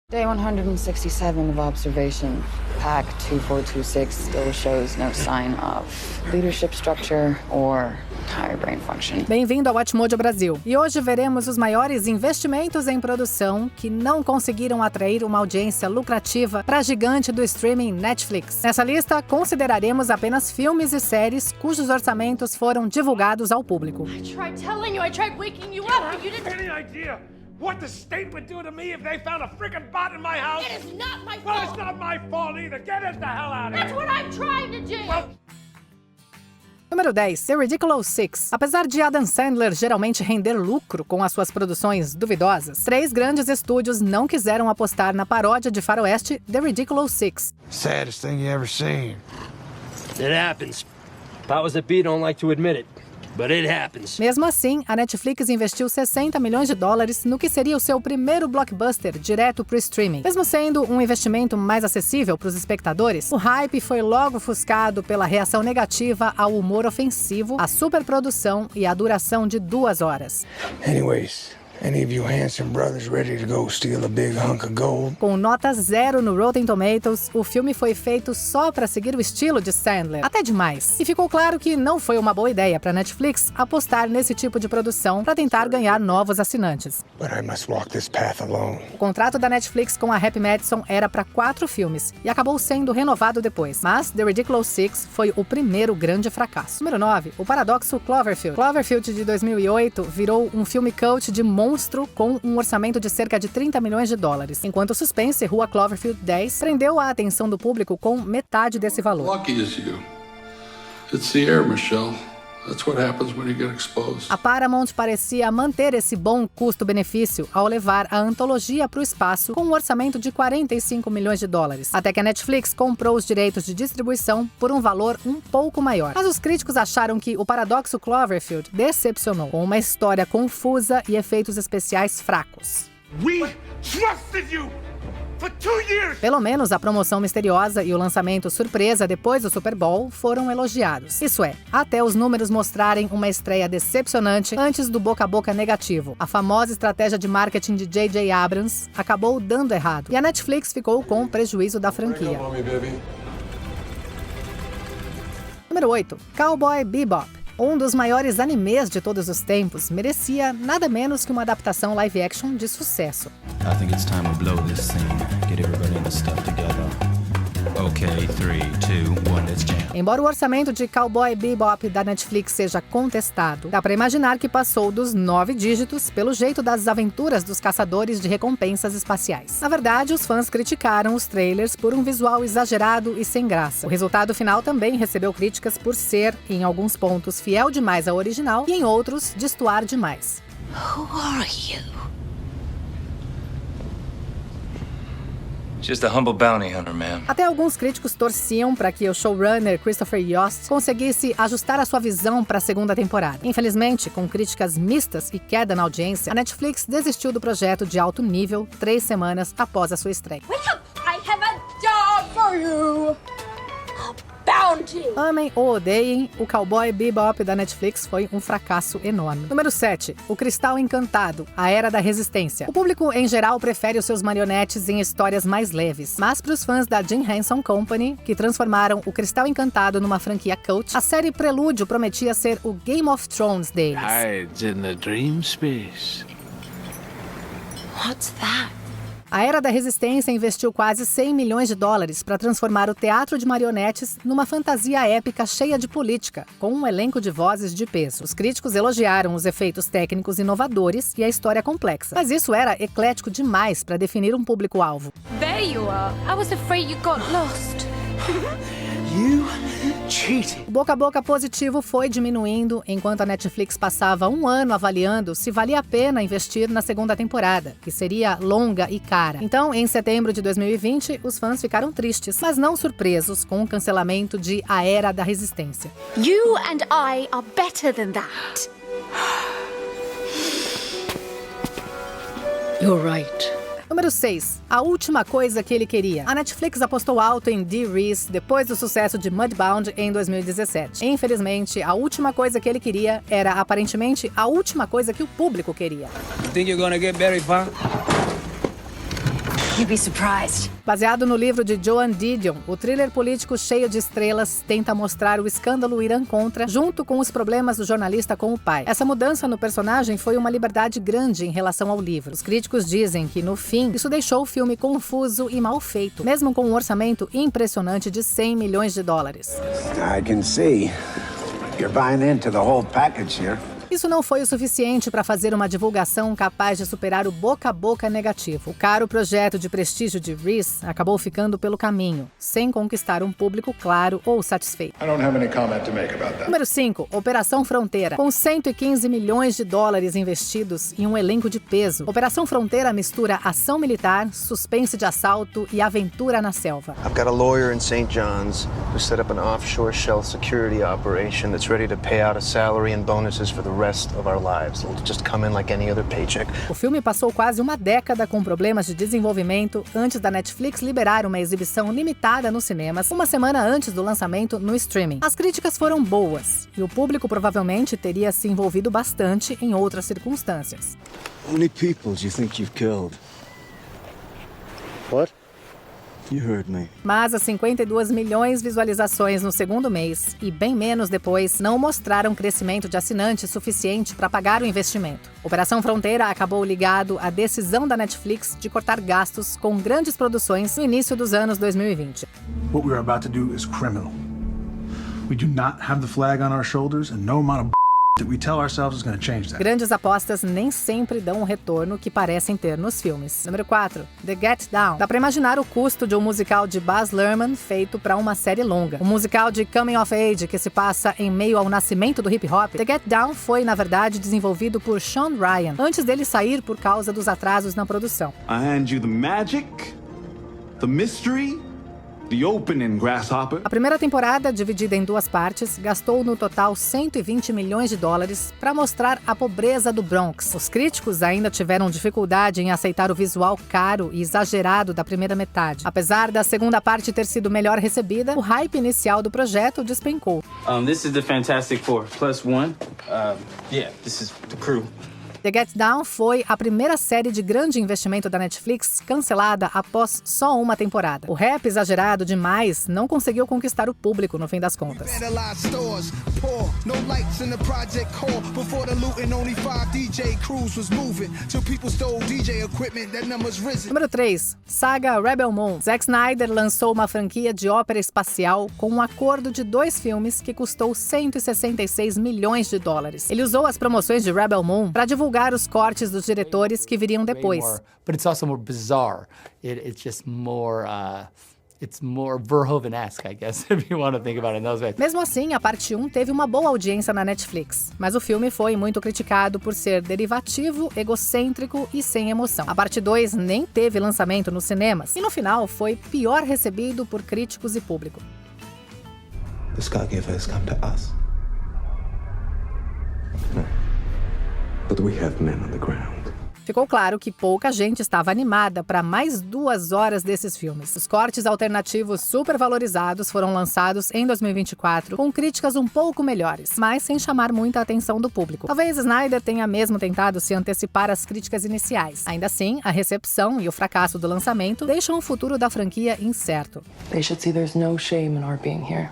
Day 167 of observation. PAC 2426 still shows no sign of leadership structure or higher brain function. Bem-vindo ao Watchmojo Brasil. E hoje veremos os maiores investimentos em produção que não conseguiram atrair uma audiência lucrativa para a gigante do streaming Netflix. Nessa lista, consideraremos apenas filmes e séries cujos orçamentos foram divulgados ao público. I tried waking you up, but you didn't. Any idea what the state would do to me if they found a freaking bot in my house? It is not my Well, fault. it's not my fault either. Get it the hell out of That's here. what I'm trying to do. Well, Número 10, The Ridiculous Six. Apesar de Adam Sandler geralmente render lucro com as suas produções duvidosas, 3 grandes estúdios não quiseram apostar na paródia de faroeste The Ridiculous Six. Saddest thing you ever seen. It happens. Powers that be don't like to admit it, but it happens. Mesmo assim, a Netflix investiu $60 milhões no que seria o seu primeiro blockbuster direto para o streaming. Mesmo sendo um investimento mais acessível para os espectadores, o hype foi logo ofuscado pela reação negativa ao humor ofensivo, à superprodução e à duração de 2 horas. Anyways, any of you handsome brothers ready to go steal a big hunk of gold? Com nota 0 no Rotten Tomatoes, o filme foi feito só para seguir o estilo de Sandler, até demais. E ficou claro que não foi uma boa ideia para Netflix apostar nesse tipo de produção para tentar ganhar novos assinantes. But I must walk this path alone. O contrato da Netflix com a Happy Madison era para 4 filmes e acabou sendo renovado depois. Mas The Ridiculous Six foi o primeiro grande fracasso. Número 9, O Paradoxo Cloverfield. Cloverfield de 2008 virou um filme cult de monstro com um orçamento de cerca de $30 milhões, enquanto o suspense Rua Cloverfield 10 prendeu a atenção do público com metade desse valor. Lucky as you. It's the air, Michelle. That's what happens when you get exposed. A Paramount parecia manter esse bom custo-benefício ao levar a antologia para o espaço com um orçamento de $45 milhões, até que a Netflix comprou os direitos de distribuição por um valor um pouco maior. Mas os críticos acharam que O Paradoxo Cloverfield decepcionou, com uma história confusa e efeitos especiais fracos. we trusted you for 2 years. Pelo menos a promoção misteriosa e o lançamento surpresa depois do Super Bowl foram elogiados. Isso é, até os números mostrarem uma estreia decepcionante antes do boca a boca negativo. A famosa estratégia de marketing de J.J. Abrams acabou dando errado e a Netflix ficou com o prejuízo da franquia. Número 8, Cowboy Bebop. Um dos maiores animes de todos os tempos, merecia nada menos que uma adaptação live action de sucesso. I think it's time we blow this scene. Get everybody in the stuff together. Okay, 3, 2, 1, let's jam. Embora o orçamento de Cowboy Bebop da Netflix seja contestado, dá pra imaginar que passou dos 9 dígitos pelo jeito das aventuras dos caçadores de recompensas espaciais. Na verdade, os fãs criticaram os trailers por um visual exagerado e sem graça. O resultado final também recebeu críticas por ser, em alguns pontos, fiel demais ao original e em outros, destoar demais. Who are you? Just a humble bounty hunter, man. Até alguns críticos torciam para que o showrunner Christopher Yost conseguisse ajustar a sua visão para a segunda temporada. Infelizmente, com críticas mistas e queda na audiência, a Netflix desistiu do projeto de alto nível 3 semanas após a sua estreia. Wake up! I have a job for you! A bounty! Amem ou odeiem, o Cowboy Bebop da Netflix foi um fracasso enorme. Número 7, O Cristal Encantado, A Era da Resistência. O público, em geral, prefere os seus marionetes em histórias mais leves. Mas para os fãs da Jim Henson Company, que transformaram O Cristal Encantado numa franquia cult, a série Prelúdio prometia ser o Game of Thrones deles. Hides in the dream space. What's that? A Era da Resistência investiu quase $100 milhões para transformar o teatro de marionetes numa fantasia épica cheia de política, com um elenco de vozes de peso. Os críticos elogiaram os efeitos técnicos inovadores e a história complexa, mas isso era eclético demais para definir um público-alvo. There you are. I was afraid you got lost. You cheated. O boca a boca positivo foi diminuindo enquanto a Netflix passava um ano avaliando se valia a pena investir na segunda temporada, que seria longa e cara. Então, em setembro de 2020, os fãs ficaram tristes, mas não surpresos com o cancelamento de A Era da Resistência. You and I are better than that. You're right. Número 6. A Última Coisa que Ele Queria. A Netflix apostou alto em Dee Reese depois do sucesso de Mudbound em 2017. Infelizmente, a última coisa que ele queria era aparentemente a última coisa que o público queria. You think you're gonna get Barry Bond? You'd be surprised. Baseado no livro de Joan Didion, o thriller político cheio de estrelas tenta mostrar o escândalo Irã-Contra junto com os problemas do jornalista com o pai. Essa mudança no personagem foi uma liberdade grande em relação ao livro. Os críticos dizem que, no fim, isso deixou o filme confuso e mal feito, mesmo com um orçamento impressionante de 100 milhões de dólares. I can see you're buying into the whole package here. Isso não foi o suficiente para fazer uma divulgação capaz de superar o boca a boca negativo. O caro projeto de prestígio de Reese acabou ficando pelo caminho, sem conquistar um público claro ou satisfeito. I don't have any comment to make about that. Número 5, Operação Fronteira. Com 115 milhões de dólares investidos e um elenco de peso, Operação Fronteira mistura ação militar, suspense de assalto e aventura na selva. I've got a lawyer in St. John's who set up an offshore shell security operation that's ready to pay out a salary and bonuses for the rest of our lives. It'll just come in like any other paycheck. O filme passou quase uma década com problemas de desenvolvimento antes da Netflix liberar uma exibição limitada nos cinemas, uma semana antes do lançamento no streaming. As críticas foram boas e o público provavelmente teria se envolvido bastante em outras circunstâncias. How many people do you think you've killed? What? You heard me. Mas as 52 milhões de visualizações no segundo mês e bem menos depois não mostraram crescimento de assinantes suficiente para pagar o investimento. Operação Fronteira acabou ligado à decisão da Netflix de cortar gastos com grandes produções no início dos anos 2020. What we are about to do is criminal. We do not have the flag on our shoulders and no amount of that we tell ourselves is going to change that. Grandes apostas nem sempre dão o retorno que parecem ter nos filmes. Número 4, The Get Down. Dá pra imaginar o custo de um musical de Baz Luhrmann feito para uma série longa. Um musical de coming of age que se passa em meio ao nascimento do hip hop. The Get Down foi, na verdade, desenvolvido por Sean Ryan, antes dele sair por causa dos atrasos na produção. I hand you the magic, the mystery, the opening, Grasshopper. A primeira temporada, dividida em 2 partes, gastou no total 120 milhões de dólares para mostrar a pobreza do Bronx. Os críticos ainda tiveram dificuldade em aceitar o visual caro e exagerado da primeira metade. Apesar da segunda parte ter sido melhor recebida, o hype inicial do projeto despencou. This is the Fantastic Four +1. This is the crew. The Get Down foi a primeira série de grande investimento da Netflix cancelada após só uma temporada. O rap exagerado demais não conseguiu conquistar o público no fim das contas. Número 3. Saga Rebel Moon. Zack Snyder lançou uma franquia de ópera espacial com um acordo de 2 filmes que custou 166 milhões de dólares. Ele usou as promoções de Rebel Moon para divulgar os cortes dos diretores que viriam depois. But it's also more bizarre. It's just more it's more Verhoeven-esque, I guess, if you want to think about it in those ways. Mesmo assim, a parte 1 teve uma boa audiência na Netflix, mas o filme foi muito criticado por ser derivativo, egocêntrico e sem emoção. A parte 2 nem teve lançamento nos cinemas e no final foi pior recebido por críticos e público. The Skygiver has come to us. No. But we have men on the ground. Ficou claro que pouca gente estava animada para mais 2 horas desses filmes. Os cortes alternativos supervalorizados foram lançados em 2024, com críticas um pouco melhores, mas sem chamar muita atenção do público. Talvez Snyder tenha mesmo tentado se antecipar às críticas iniciais. Ainda assim, a recepção e o fracasso do lançamento deixam o futuro da franquia incerto. They should see there's no shame in our being here.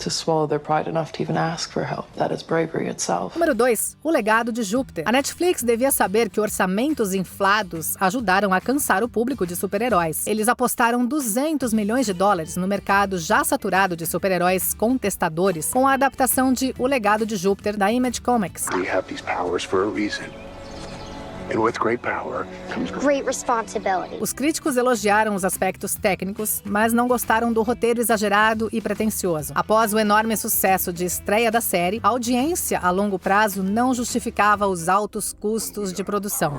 To swallow their pride enough to even ask for help. That is bravery itself. Número 2. O Legado de Júpiter. A Netflix devia saber que orçamentos inflados ajudaram a cansar o público de super-heróis. Eles apostaram 200 milhões de dólares no mercado já saturado de super-heróis contestadores com a adaptação de O Legado de Júpiter da Image Comics. We have these powers for a reason. And with great power comes great responsibility. Os críticos elogiaram os aspectos técnicos, mas não gostaram do roteiro exagerado e pretensioso. Após o enorme sucesso de estreia da série, a audiência a longo prazo não justificava os altos custos de produção.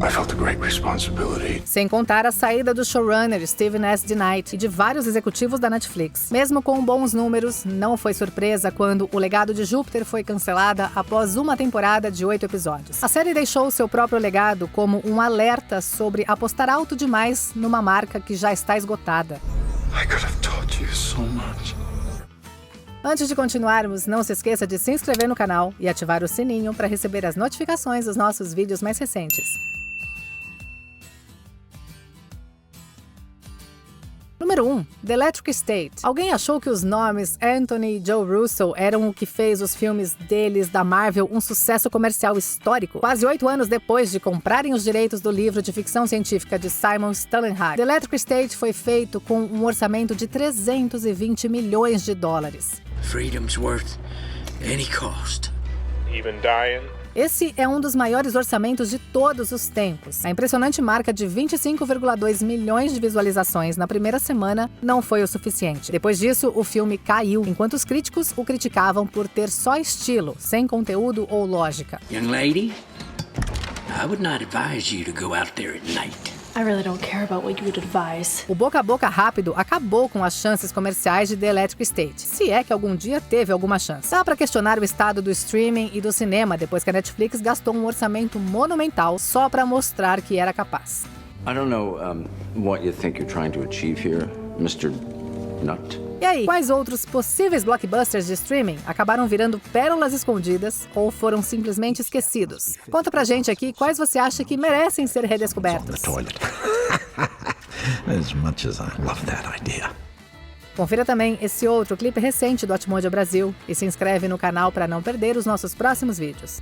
I felt a great responsibility. Sem contar a saída do showrunner Steven S. DeKnight e de vários executivos da Netflix. Mesmo com bons números, não foi surpresa quando O Legado de Júpiter foi cancelada após uma temporada de 8 episódios. A série deixou seu próprio legado como um alerta sobre apostar alto demais numa marca que já está esgotada. I could have taught you so much. Antes de continuarmos, não se esqueça de se inscrever no canal e ativar o sininho para receber as notificações dos nossos vídeos mais recentes. Número 1. The Electric State. Alguém achou que os nomes Anthony e Joe Russo eram o que fez os filmes deles da Marvel um sucesso comercial histórico? Quase 8 anos depois de comprarem os direitos do livro de ficção científica de Simon Stålenhag, The Electric State foi feito com um orçamento de 320 milhões de dólares. Freedom's worth any cost. Even dying. Esse é um dos maiores orçamentos de todos os tempos. A impressionante marca de 25,2 milhões de visualizações na primeira semana não foi o suficiente. Depois disso, o filme caiu, enquanto os críticos o criticavam por ter só estilo, sem conteúdo ou lógica. Young lady, I would not advise you to go out there at night. I really don't care about what you would advise. O boca a boca rápido acabou com as chances comerciais de The Electric State, se é que algum dia teve alguma chance. Dá pra questionar o estado do streaming e do cinema depois que a Netflix gastou um orçamento monumental só pra mostrar que era capaz. I don't know what you think you're trying to achieve here, Mr. Nut. E aí, quais outros possíveis blockbusters de streaming acabaram virando pérolas escondidas ou foram simplesmente esquecidos? Conta pra gente aqui quais você acha que merecem ser redescobertos. As much as I love that idea. Confira também esse outro clipe recente do Atmojo Brasil e se inscreve no canal para não perder os nossos próximos vídeos.